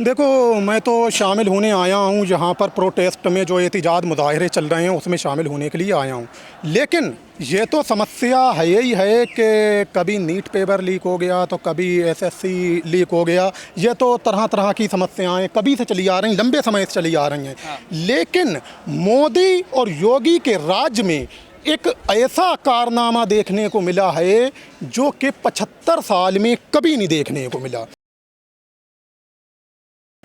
देखो, मैं तो शामिल होने आया हूँ जहाँ पर प्रोटेस्ट में जो एहतजाज मुजाहरे चल रहे हैं उसमें शामिल होने के लिए आया हूँ। लेकिन ये तो समस्या है ही है कि कभी नीट पेपर लीक हो गया तो कभी एसएससी लीक हो गया। ये तो तरह तरह की समस्याएं कभी से चली आ रही, लंबे समय से चली आ रही हैं। लेकिन मोदी और योगी के राज्य में एक ऐसा कारनामा देखने को मिला है जो कि 75 साल में कभी नहीं देखने को मिला।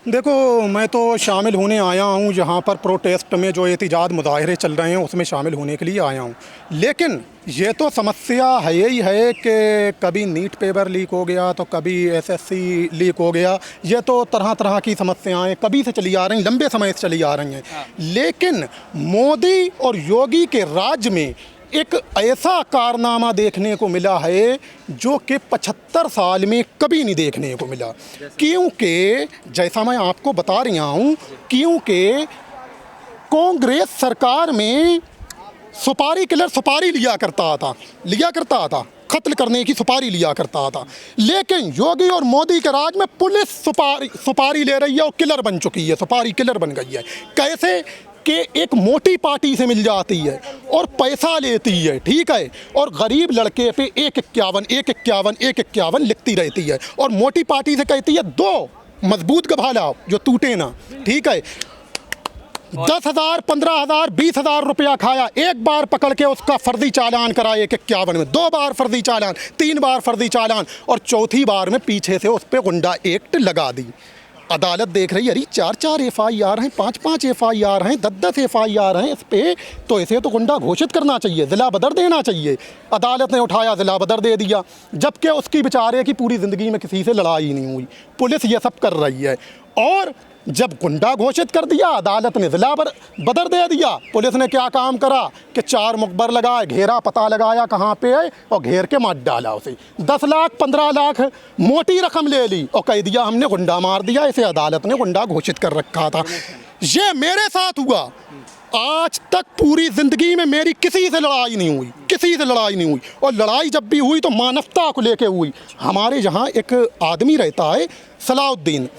देखो, मैं तो शामिल होने आया हूँ जहाँ पर प्रोटेस्ट में जो एहतजाज मुजाहरे चल रहे हैं उसमें शामिल होने के लिए आया हूँ। लेकिन ये तो समस्या है ही है कि कभी नीट पेपर लीक हो गया तो कभी एसएससी लीक हो गया। ये तो तरह तरह की समस्याएं कभी से चली आ रही, लंबे समय से चली आ रही हैं। लेकिन मोदी और योगी के राज्य में एक ऐसा कारनामा देखने को मिला है जो कि 75 साल में कभी नहीं देखने को मिला। क्योंकि जैसा मैं आपको बता रहा हूँ, क्योंकि कांग्रेस सरकार में सुपारी किलर सुपारी लिया करता था, कत्ल करने की सुपारी लिया करता था। लेकिन योगी और मोदी के राज में पुलिस सुपारी ले रही है और किलर बन चुकी है, सुपारी किलर बन गई है। कैसे कि एक मोटी पार्टी से मिल जाती है और पैसा लेती है, ठीक है, और गरीब लड़के पे 151 लिखती रहती है और मोटी पार्टी से कहती है 2 मजबूत गभा लाओ जो टूटे ना, ठीक है। 10,000, 15,000, 20,000 रुपया खाया, एक बार पकड़ के उसका फर्जी चालान करा 151 में, 2 बार फर्जी चालान, 3 बार फर्जी चालान और चौथी बार में पीछे से उस पर गुंडा एक्ट लगा दी। अदालत देख रही है, अरे 4-4 एफआईआर हैं, 5-5 एफआईआर हैं, 10-10 एफआईआर हैं इस पे, तो इसे तो गुंडा घोषित करना चाहिए, जिला बदर देना चाहिए। अदालत ने उठाया, जिला बदर दे दिया, जबकि उसकी बेचारे की पूरी ज़िंदगी में किसी से लड़ाई नहीं हुई। पुलिस ये सब कर रही है और जब गुंडा घोषित कर दिया, अदालत ने जिला बदर दे दिया। पुलिस ने क्या काम करा कि 4 मुखबर लगाए, घेरा, पता लगाया कहाँ पे है और घेर के मार डाला उसे। 10 लाख 15 लाख मोटी रकम ले ली और कह दिया हमने गुंडा मार दिया, इसे अदालत ने गुंडा घोषित कर रखा था। ये मेरे साथ हुआ। आज तक पूरी ज़िंदगी में मेरी किसी से लड़ाई नहीं हुई, और लड़ाई जब भी हुई तो मानवता को लेके हुई। हमारे यहाँ एक आदमी रहता है सलाउद्दीन,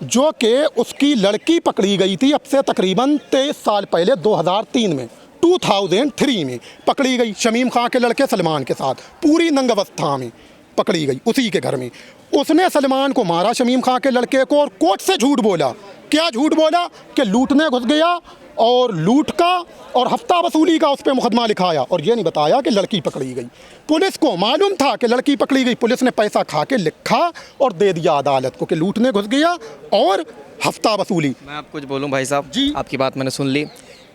जो कि उसकी लड़की पकड़ी गई थी अब से तकरीबन 23 साल पहले, 2003 में, 2003 में पकड़ी गई शमीम खां के लड़के सलमान के साथ, पूरी नंग अवस्था में पकड़ी गई उसी के घर में। उसने सलमान को मारा, शमीम खां के लड़के को, और कोर्ट से झूठ बोला। क्या झूठ बोला कि लूटने घुस गया और लूट का और हफ्ता वसूली का उस पर मुकदमा लिखाया, और ये नहीं बताया कि लड़की पकड़ी गई। पुलिस को मालूम था कि लड़की पकड़ी गई, पुलिस ने पैसा खा के लिखा और दे दिया अदालत को कि लूटने घुस गया और हफ्ता वसूली। मैं आप कुछ बोलूं भाई साहब जी, आपकी बात मैंने सुन ली।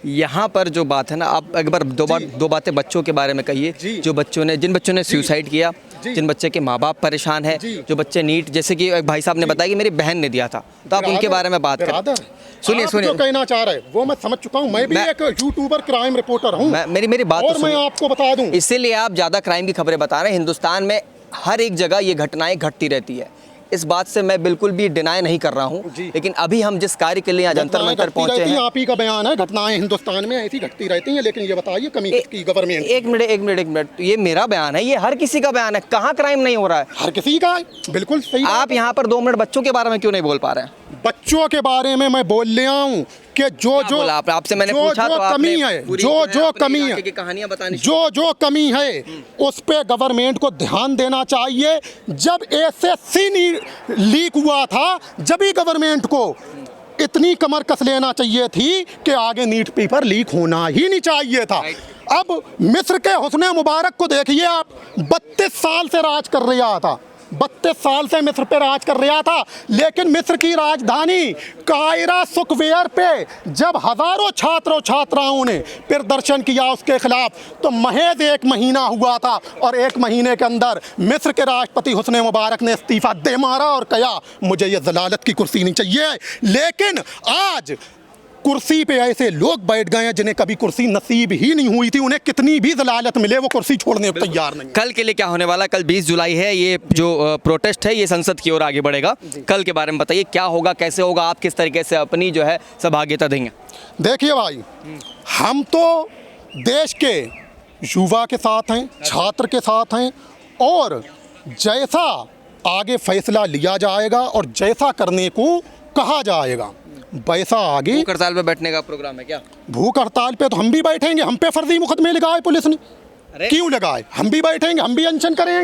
यहाँ पर जो बात है ना, आप एक बार दो बातें बच्चों के बारे में कहिए, जो जिन बच्चों ने सुसाइड किया, जिन बच्चे के माँ बाप परेशान है, जो बच्चे नीट, जैसे कि भाई साहब ने बताया कि मेरी बहन ने दिया था, तो आप उनके बारे में बात करें। सुनिए जो कहना चाह रहे वो मैं समझ चुका हूँ। मैं भी एक यूट्यूबर, क्राइम रिपोर्टर हूँ। मेरी बात और मैं आपको बता दूं, इसीलिए आप ज़्यादा क्राइम की खबरें बता रहे हैं। हिंदुस्तान में हर एक जगह ये घटनाएं घटती रहती है, इस बात से मैं बिल्कुल भी डिनाई नहीं कर रहा हूँ। लेकिन अभी हम जिस कार्य के लिए जंतर मंतर पहुंचे हैं, आप ही का बयान है, घटनाएं हिंदुस्तान में ऐसी घटती रहती हैं। लेकिन ये बताइए कमी किसकी, गवर्नमेंट? एक मिनट, ये मेरा बयान है, ये हर किसी का बयान है। कहाँ क्राइम नहीं हो रहा है? हर किसी का, बिल्कुल सही। आप यहाँ पर 2 मिनट बच्चों के बारे में क्यों नहीं बोल पा रहे हैं? बच्चों के बारे में मैं बोल रहा हूँ कि आपसे मैंने पूछा तो कमी है, जो कमी है, कहानियां बतानी, जो कमी है उस पे गवर्नमेंट को ध्यान देना चाहिए। जब एसएससी लीक हुआ था, जब ही गवर्नमेंट को इतनी कमर कस लेना चाहिए थी कि आगे नीट पेपर लीक होना ही नहीं चाहिए था। अब मिस्र के हुस्ने मुबारक को देखिए आप, 32 साल से राज कर रहा था, 32 साल से मिस्र पे राज कर रहा था। लेकिन मिस्र की राजधानी कायरा स्क्वायर पे जब हजारों छात्रों छात्राओं ने प्रदर्शन किया उसके खिलाफ, तो महज 1 महीना हुआ था और 1 महीने के अंदर मिस्र के राष्ट्रपति हुस्ने मुबारक ने इस्तीफा दे मारा और कहा मुझे ये जलालत की कुर्सी नहीं चाहिए। लेकिन आज कुर्सी पे ऐसे लोग बैठ गए हैं जिन्हें कभी कुर्सी नसीब ही नहीं हुई थी, उन्हें कितनी भी जलालत मिले वो कुर्सी छोड़ने को तैयार नहीं। कल के लिए क्या होने वाला? कल 20 जुलाई है, ये जो प्रोटेस्ट है ये संसद की ओर आगे बढ़ेगा। कल के बारे में बताइए, क्या होगा, कैसे होगा, आप किस तरीके से अपनी जो है सहभागिता देंगे? देखिए भाई, हम तो देश के युवा के साथ हैं, छात्र के साथ हैं, और जैसा आगे फैसला लिया जाएगा और जैसा करने को कहा जाएगा। पैसा आगे भूख हड़ताल पे बैठने का प्रोग्राम है क्या? भूख हड़ताल पे तो हम भी बैठेंगे, हम पे फर्जी मुकदमे लगाए पुलिस ने। अरे क्यों लगाए? हम भी बैठेंगे, हम भी अनशन करेंगे।